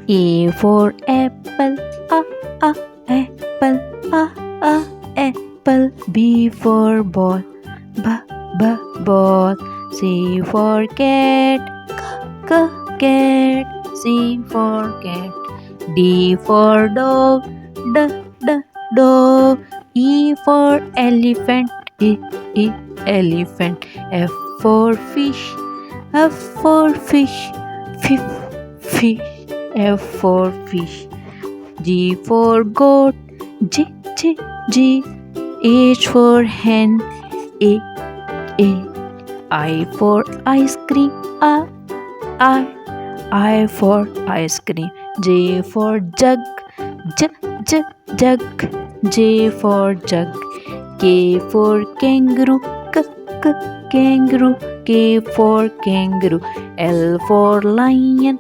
A for apple, a apple, a apple. B for ball, b ball. C for cat, cat. C for cat. D for dog, d dog. E for elephant, e elephant. F for fish, F for fish, fish. F for fish. G for goat, G. H for hen, A. I for ice cream, I for ice cream. J for jug, jug. J for jug. K for kangaroo, kangaroo. K for kangaroo. L for lion,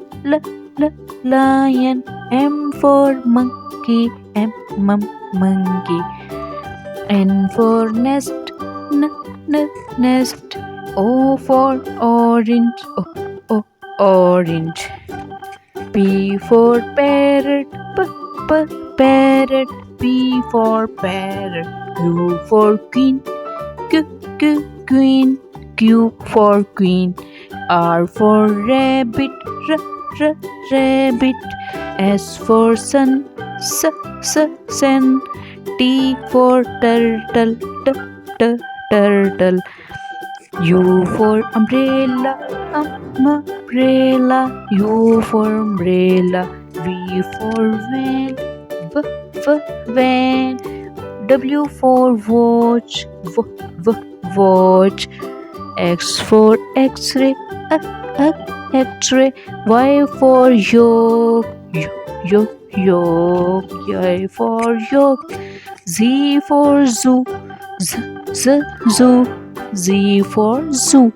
lion. M for monkey, monkey. N for nest, nest. O for orange, orange. P for parrot, parrot. P for parrot. Q for queen, queen. Q for queen. R for rabbit, rabbit. S for sun, sun. T for turtle, turtle. U for umbrella, umbrella. U for umbrella. V for van, van. W for watch, watch. X for X-ray, X-ray. Y for yolk, yolk. Y for yolk. Z for zoo, zoo. Z for zoo.